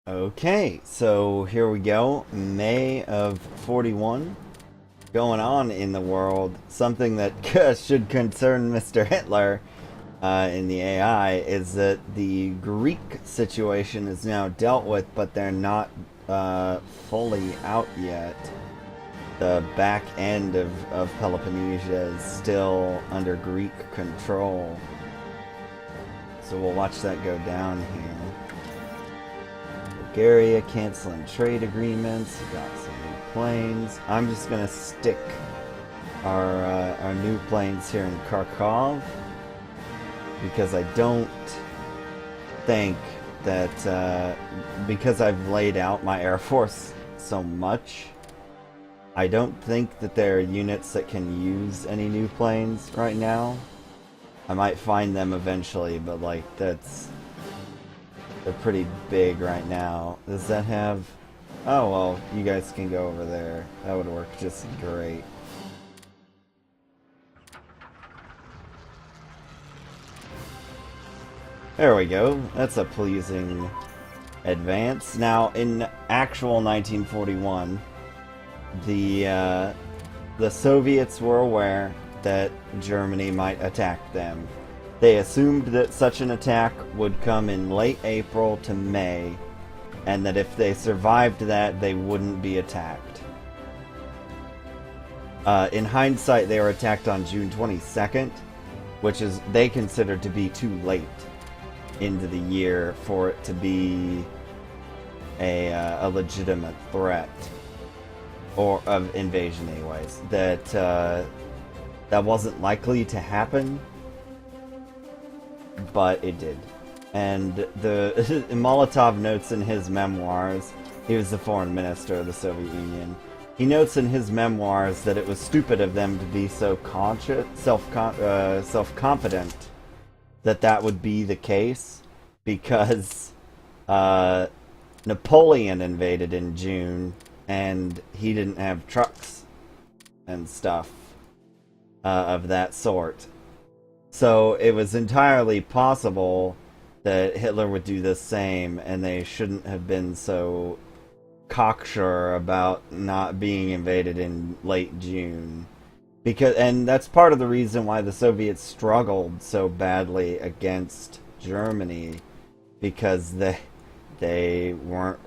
Okay, so here we go. May of 41. Going on in the world. Something that should concern Mr. Hitler in the AI is that the Greek situation is now dealt with, but they're not fully out yet. The back end of Peloponnesia is still under Greek control. So we'll watch that go down here. Bulgaria canceling trade agreements. We got some new planes. I'm just gonna stick our new planes here in Kharkov because I don't think that because I've laid out my air force so much, I don't think that there are units that can use any new planes right now. I might find them eventually, but like they're pretty big right now. Does that have... Oh, well, you guys can go over there. That would work just great. There we go. That's a pleasing advance. Now, in actual 1941, the Soviets were aware that Germany might attack them. They assumed that such an attack would come in late April to May, and that if they survived that, they wouldn't be attacked. In hindsight, they were attacked on June 22nd, which is they considered to be too late into the year for it to be a legitimate threat, or of invasion anyways. That wasn't likely to happen, but it did. And the Molotov notes in his memoirs, he was the foreign minister of the Soviet Union, he notes in his memoirs that it was stupid of them to be so self-confident that would be the case, because Napoleon invaded in June, and he didn't have trucks and stuff of that sort. So it was entirely possible that Hitler would do the same, and they shouldn't have been so cocksure about not being invaded in late June. And that's part of the reason why the Soviets struggled so badly against Germany, because they weren't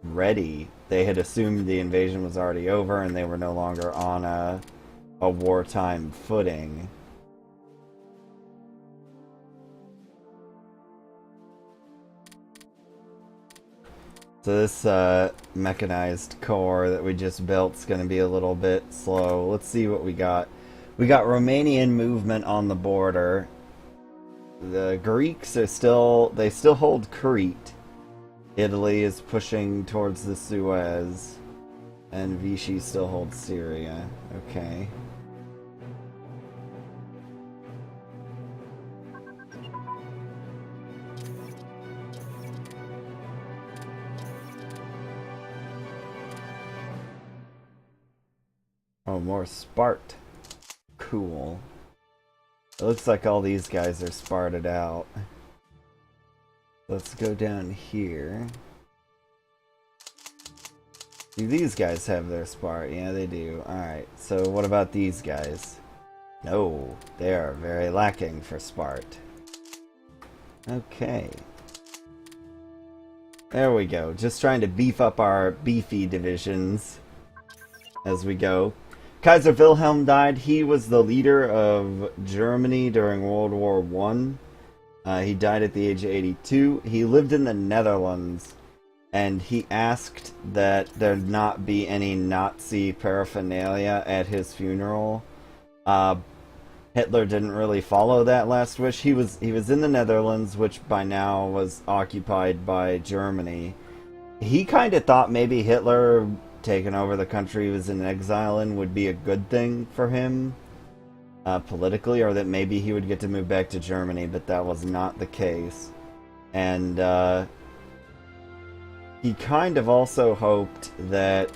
ready. They had assumed the invasion was already over, and they were no longer on a wartime footing. So this mechanized corps that we just built is going to be a little bit slow. Let's see what we got. We got Romanian movement on the border. The Greeks are still hold Crete. Italy is pushing towards the Suez, and Vichy still holds Syria. Okay. Oh, more Spart. Cool. It looks like all these guys are Sparted out. Let's go down here. Do these guys have their Spart? Yeah, they do. Alright, so what about these guys? No, they are very lacking for Spart. Okay. There we go. Just trying to beef up our beefy divisions as we go. Kaiser Wilhelm died. He was the leader of Germany during World War I. He died at the age of 82. He lived in the Netherlands, and he asked that there not be any Nazi paraphernalia at his funeral. Hitler didn't really follow that last wish. He was in the Netherlands, which by now was occupied by Germany. He kind of thought maybe Hitler taking over the country he was in exile in would be a good thing for him politically, or that maybe he would get to move back to Germany, but that was not the case. And he kind of also hoped that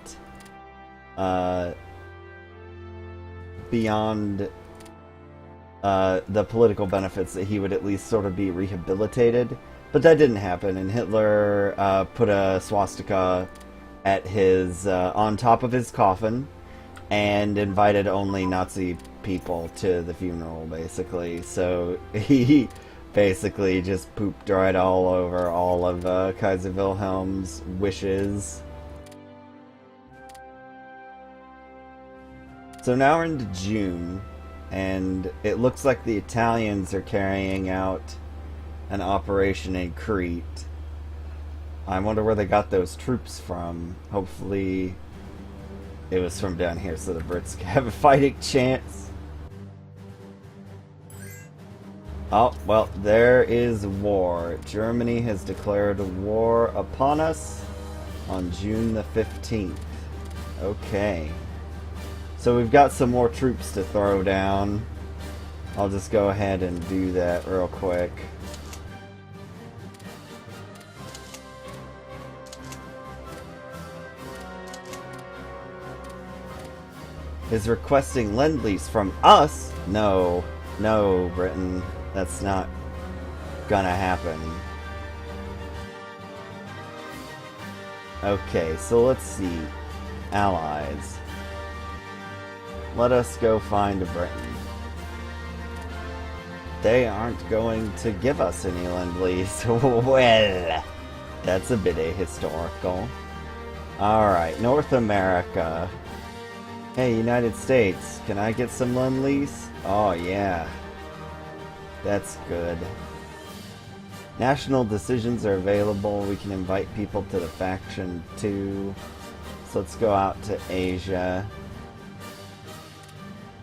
beyond the political benefits, that he would at least sort of be rehabilitated. But that didn't happen, and Hitler put a swastika at his on top of his coffin and invited only Nazi people to the funeral, basically. So he basically just pooped right all over all of Kaiser Wilhelm's wishes. So now we're into June, and it looks like the Italians are carrying out an operation in Crete. I wonder where they got those troops from. Hopefully it was from down here so the Brits can have a fighting chance. Oh, well, there is war. Germany has declared war upon us on June the 15th. Okay. So we've got some more troops to throw down. I'll just go ahead and do that real quick. Is requesting Lend-Lease from us? No. No, Britain. That's not gonna happen. Okay, so let's see. Allies. Let us go find Britain. They aren't going to give us any Lend-Lease. Well, that's a bit ahistorical. Alright, North America. Hey, United States, can I get some Lend-Lease? Oh, yeah. That's good. National decisions are available. We can invite people to the faction, too. So let's go out to Asia.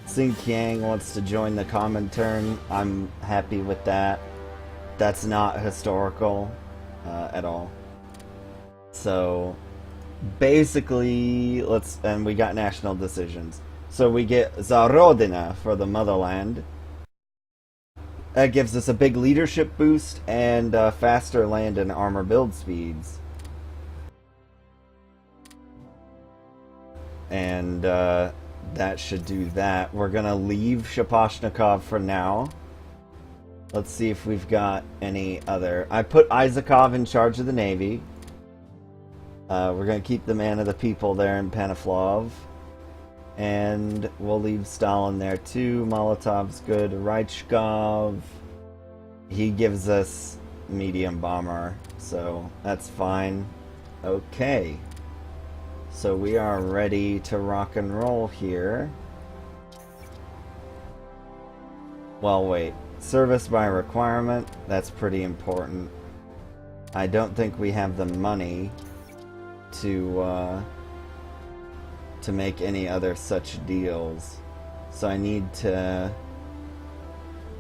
Xinjiang wants to join the Comintern. I'm happy with that. That's not historical at all. So basically, and we got national decisions. So we get Zarodina for the motherland. That gives us a big leadership boost and faster land and armor build speeds. And that should do that. We're gonna leave Shaposhnikov for now. Let's see if we've got any other. I put Isakov in charge of the Navy. We're going to keep the man of the people there in Panaflov. And we'll leave Stalin there too. Molotov's good. Reichkov. He gives us medium bomber, so that's fine. Okay. So we are ready to rock and roll here. Well, wait. Service by requirement. That's pretty important. I don't think we have the money to make any other such deals. So I need to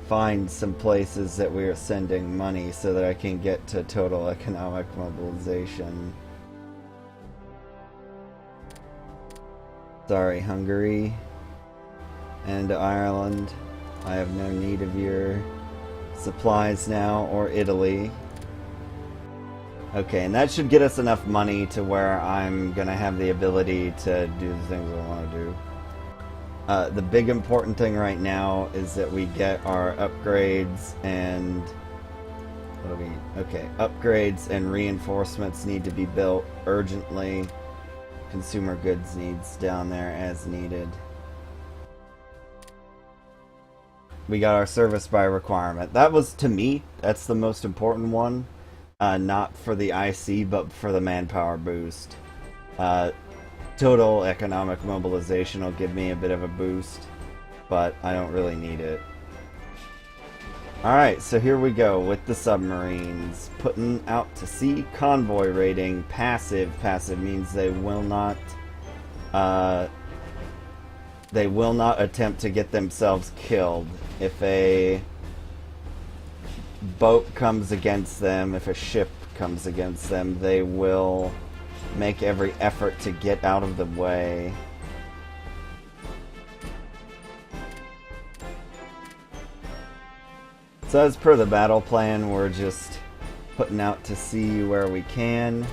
find some places that we are sending money so that I can get to total economic mobilization. Sorry, Hungary and Ireland. I have no need of your supplies now, or Italy. Okay, and that should get us enough money to where I'm gonna have the ability to do the things I want to do. The big important thing right now is that we get our upgrades and... What do we... Okay, upgrades and reinforcements need to be built urgently. Consumer goods needs down there as needed. We got our service by requirement. That was, to me, that's the most important one. Not for the IC, but for the manpower boost. Total economic mobilization will give me a bit of a boost, but I don't really need it. Alright, so here we go with the submarines. Putting out to sea, convoy rating, passive. Passive means they will not attempt to get themselves killed. If a boat comes against them, if a ship comes against them, they will make every effort to get out of the way. So as per the battle plan, we're just putting out to sea where we can.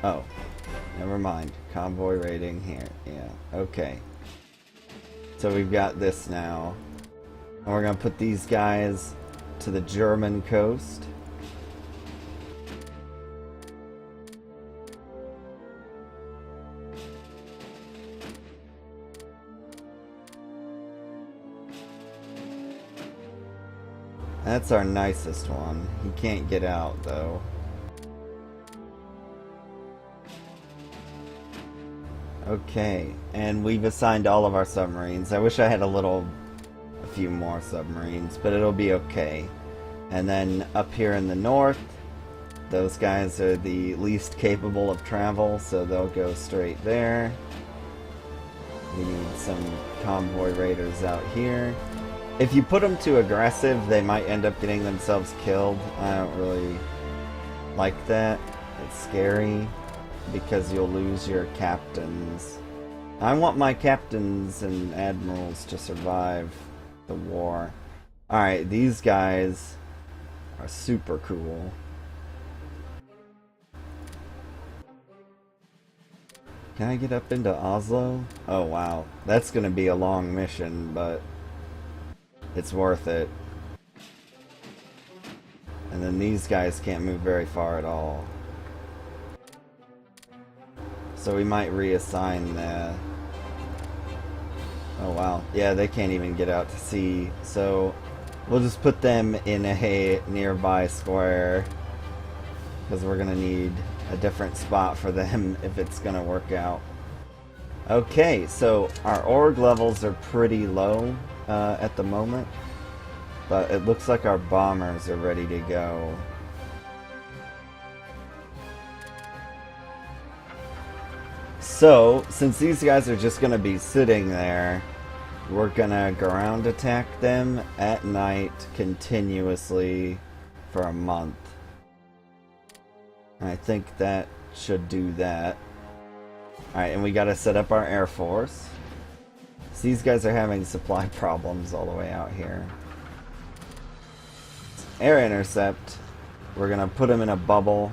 Oh, never mind. Convoy rating here. Yeah, okay. So we've got this now. And we're going to put these guys to the German coast. That's our nicest one. He can't get out, though. Okay, and we've assigned all of our submarines. I wish I had a few more submarines, but it'll be okay. And then up here in the north, those guys are the least capable of travel, so they'll go straight there. We need some convoy raiders out here. If you put them too aggressive, they might end up getting themselves killed. I don't really like that. It's scary because you'll lose your captains. I want my captains and admirals to survive the war. Alright, these guys are super cool. Can I get up into Oslo? Oh wow, that's gonna be a long mission, but it's worth it. And then these guys can't move very far at all. So we might reassign the... Oh wow, yeah, they can't even get out to sea. So we'll just put them in a nearby square, because we're gonna need a different spot for them if it's gonna work out. Okay, so our org levels are pretty low at the moment, but it looks like our bombers are ready to go. So, since these guys are just going to be sitting there, we're going to ground attack them at night continuously for a month. I think that should do that. Alright, and we got to set up our Air Force. So these guys are having supply problems all the way out here. Air intercept. We're going to put them in a bubble,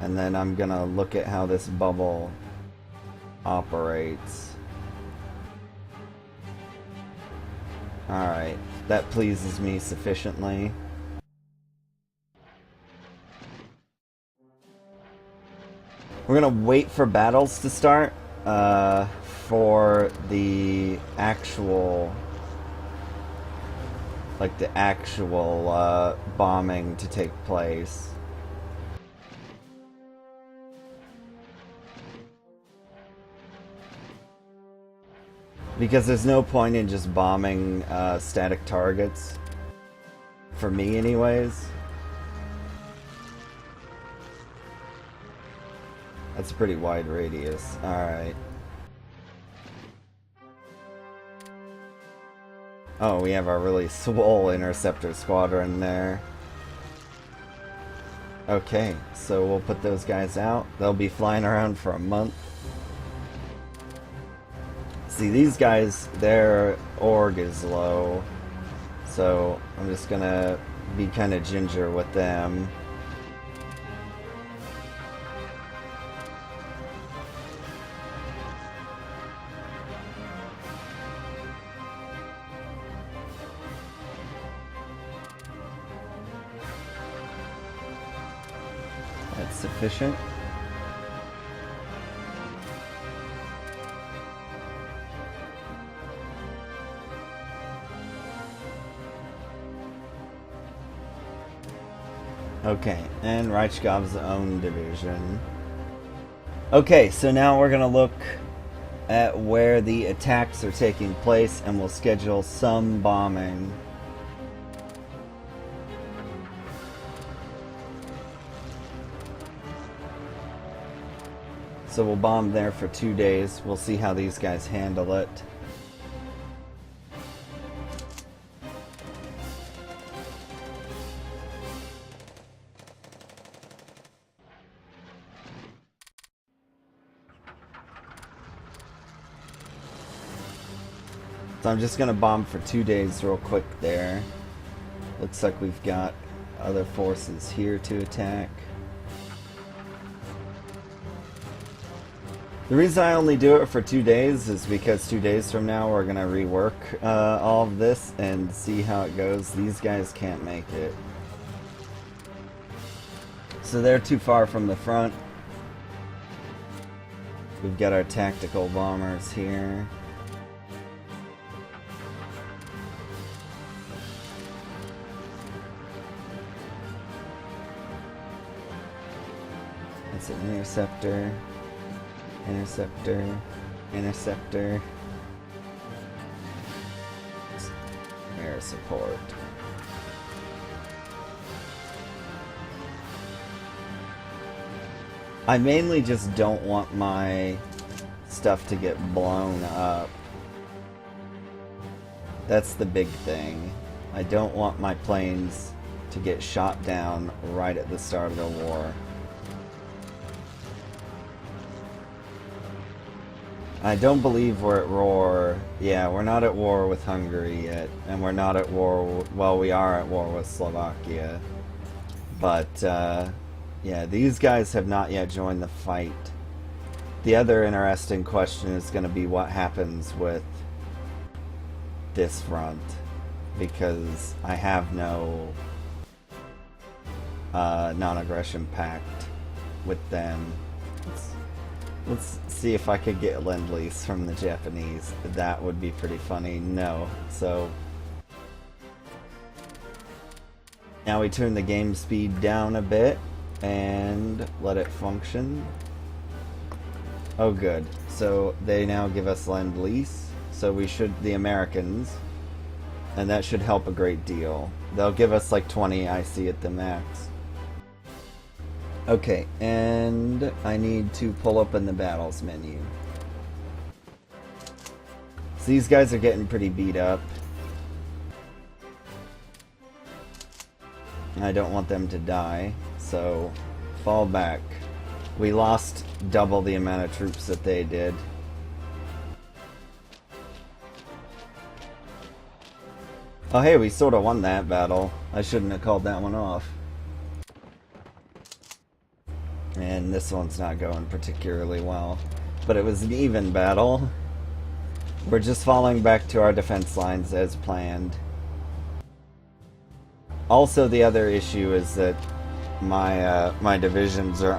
and then I'm going to look at how this bubble operates. Alright, that pleases me sufficiently. We're gonna wait for battles to start for the actual bombing to take place. Because there's no point in just bombing static targets. For me, anyways. That's a pretty wide radius. Alright. Oh, we have our really swole interceptor squadron there. Okay, so we'll put those guys out. They'll be flying around for a month. See, these guys, their org is low, so I'm just gonna be kind of ginger with them. That's sufficient. Okay, and Reichsgab's own division. Okay, so now we're gonna look at where the attacks are taking place, and we'll schedule some bombing. So we'll bomb there for 2 days. We'll see how these guys handle it. So I'm just going to bomb for 2 days real quick there. Looks like we've got other forces here to attack. The reason I only do it for 2 days is because 2 days from now we're going to rework all of this and see how it goes. These guys can't make it. So they're too far from the front. We've got our tactical bombers here. That's an interceptor. Interceptor. Interceptor. Air support. I mainly just don't want my stuff to get blown up. That's the big thing. I don't want my planes to get shot down right at the start of the war. I don't believe we're at war. Yeah, we're not at war with Hungary yet. And we're not at war... Well, we are at war with Slovakia. But, yeah, these guys have not yet joined the fight. The other interesting question is going to be what happens with this front. Because I have no non-aggression pact with them. Let's see if I could get Lend-Lease from the Japanese. That would be pretty funny. No. So now we turn the game speed down a bit and let it function. Oh good. So they now give us Lend-Lease. So we should, the Americans, and that should help a great deal. They'll give us like 20 IC at the max. Okay, and I need to pull open the battles menu. So these guys are getting pretty beat up. I don't want them to die, so fall back. We lost double the amount of troops that they did. Oh hey, we sort of won that battle. I shouldn't have called that one off. And this one's not going particularly well. But it was an even battle. We're just falling back to our defense lines as planned. Also, the other issue is that my divisions are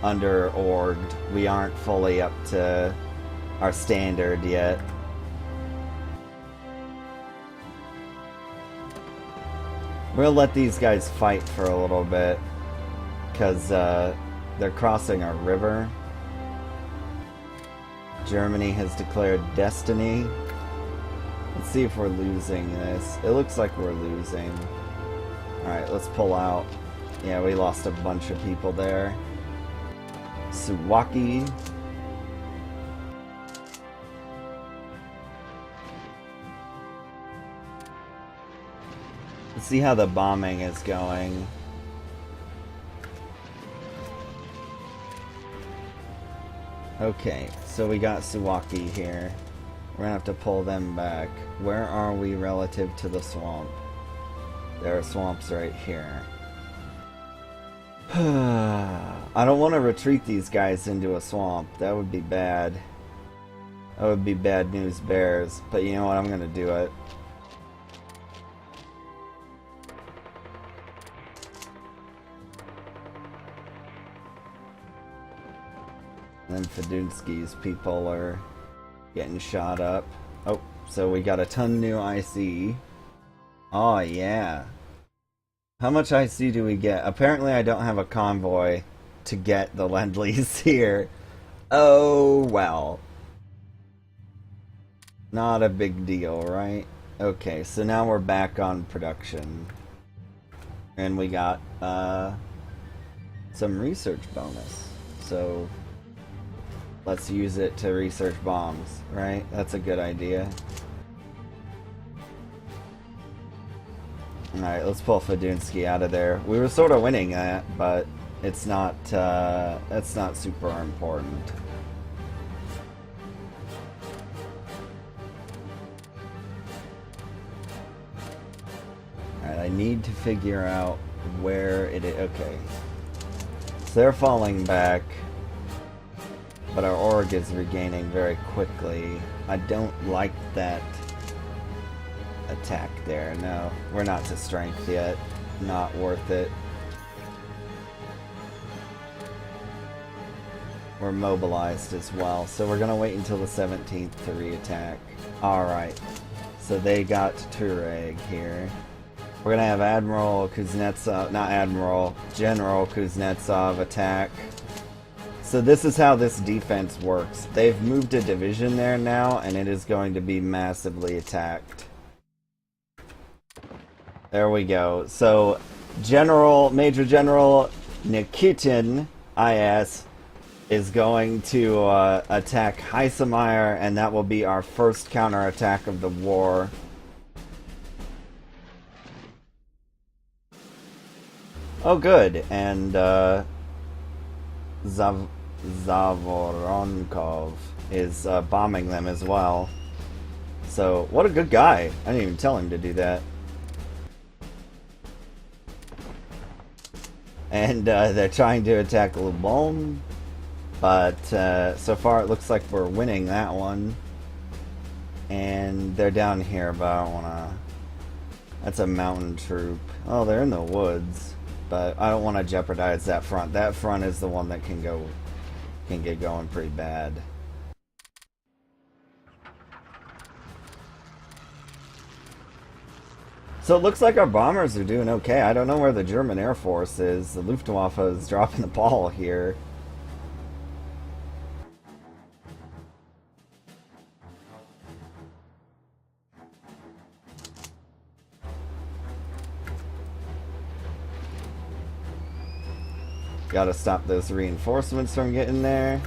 under-orged. We aren't fully up to our standard yet. We'll let these guys fight for a little bit. Because they're crossing a river. Germany has declared destiny. Let's see if we're losing this. It looks like we're losing. Alright, let's pull out. Yeah, we lost a bunch of people there. Suwaki. Let's see how the bombing is going. Okay, so we got Suwaki here. We're gonna have to pull them back. Where are we relative to the swamp? There are swamps right here. I don't want to retreat these guys into a swamp. That would be bad. That would be bad news bears. But you know what? I'm gonna do it. And Fedunsky's people are getting shot up. Oh, so we got a ton new IC. Oh, yeah. How much IC do we get? Apparently I don't have a convoy to get the Lend-Lease here. Oh, well. Not a big deal, right? Okay, so now we're back on production. And we got some research bonus. So let's use it to research bombs, right? That's a good idea. Alright, let's pull Fedunsky out of there. We were sort of winning that, but it's not, that's not super important. Alright, I need to figure out where it is. Okay. So they're falling back. but our org is regaining very quickly. I don't like that attack there. No, we're not to strength yet. Not worth it. We're mobilized as well, so we're gonna wait until the 17th to re-attack. Alright, so they got Tureg here. We're gonna have Admiral Kuznetsov, not Admiral, General Kuznetsov attack. So this is how this defense works. They've moved a division there now, and it is going to be massively attacked. There we go. So Major General Nikitin IS is going to attack Heisemeyer, and that will be our first counterattack of the war. Oh, good. And Zavoronkov is bombing them as well. So, what a good guy. I didn't even tell him to do that. And they're trying to attack Lubon. But so far it looks like we're winning that one. And they're down here, but I don't want to... That's a mountain troop. Oh, they're in the woods. But I don't want to jeopardize that front. That front is the one that can get going pretty bad. So it looks like our bombers are doing okay. I don't know where the German Air Force is. The Luftwaffe is dropping the ball here. Gotta stop those reinforcements from getting there.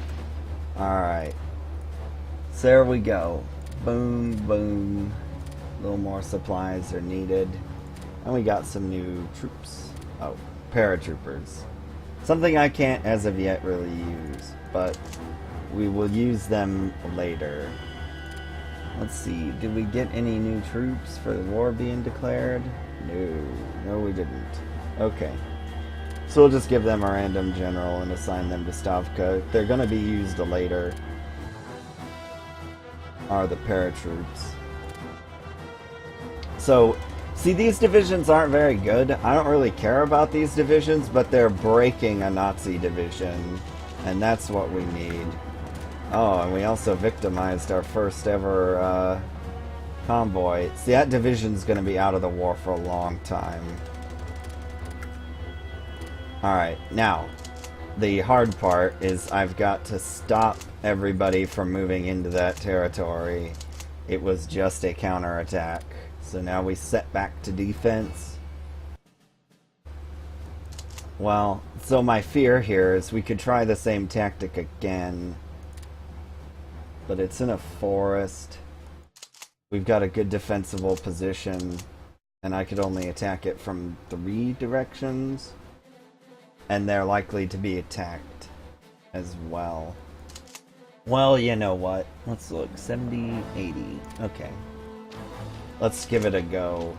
Alright. So there we go. Boom, boom. A little more supplies are needed. And we got some new troops. Oh, paratroopers. Something I can't, as of yet, really use. But we will use them later. Let's see. Did we get any new troops for the war being declared? No. No, we didn't. Okay. So we'll just give them a random general and assign them to Stavka. They're going to be used later. Are the paratroops. So, see, these divisions aren't very good. I don't really care about these divisions, but they're breaking a Nazi division. And that's what we need. Oh, and we also victimized our first ever convoy. See, that division's going to be out of the war for a long time. Alright, now, the hard part is I've got to stop everybody from moving into that territory. It was just a counterattack. So now we set back to defense. Well, so my fear here is we could try the same tactic again. But it's in a forest. We've got a good defensible position. And I could only attack it from 3 directions. And they're likely to be attacked as well. Well, you know what? Let's look. 70, 80. Okay. Let's give it a go.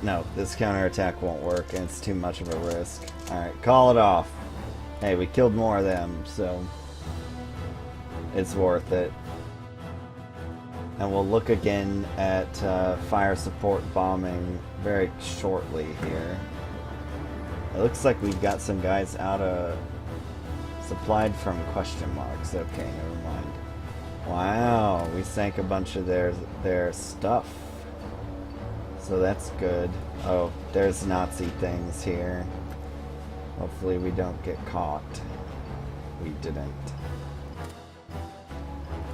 No, this counterattack won't work, and it's too much of a risk. Alright, call it off. Hey, we killed more of them, so it's worth it. And we'll look again at fire support bombing very shortly here. It looks like we've got some guys out of... supplied from question marks. Okay, never mind. Wow, we sank a bunch of their stuff. So that's good. Oh, there's Nazi things here. Hopefully we don't get caught. We didn't.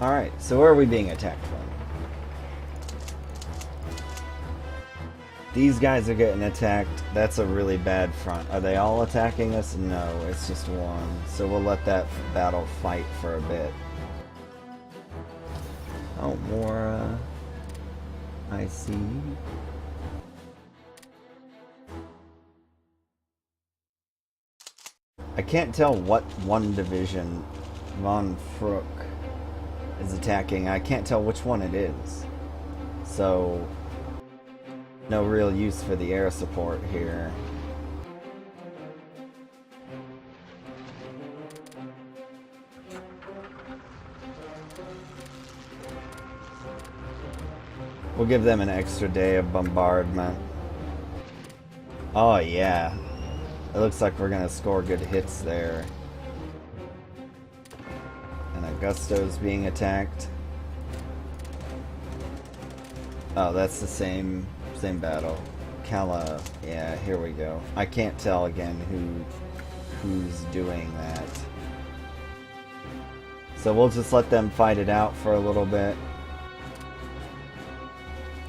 Alright, so where are we being attacked from? These guys are getting attacked. That's a really bad front. Are they all attacking us? No, it's just one. So we'll let that battle fight for a bit. Oh, more, I see. I can't tell what one division von Fruck is attacking. I can't tell which one it is. So no real use for the air support here. We'll give them an extra day of bombardment. Oh yeah. It looks like we're gonna score good hits there. And Augusto's being attacked. Oh, that's the same battle. Cala, yeah, here we go. I can't tell again who's doing that. So we'll just let them fight it out for a little bit.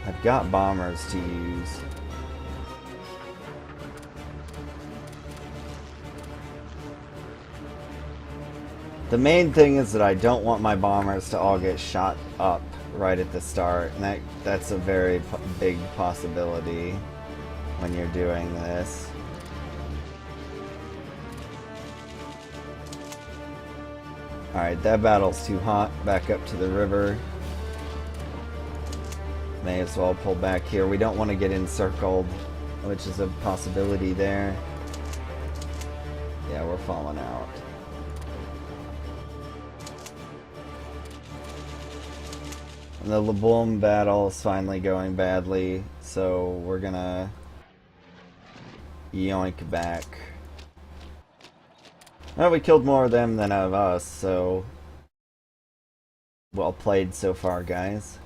I've got bombers to use. The main thing is that I don't want my bombers to all get shot up right at the start, and that's a very big possibility when you're doing this. Alright, that battle's too hot. Back up to the river. May as well pull back here. We don't want to get encircled, which is a possibility there. Yeah, we're falling out. And the Laboum battle is finally going badly, so we're gonna yoink back. Well, we killed more of them than of us, so well played so far, guys.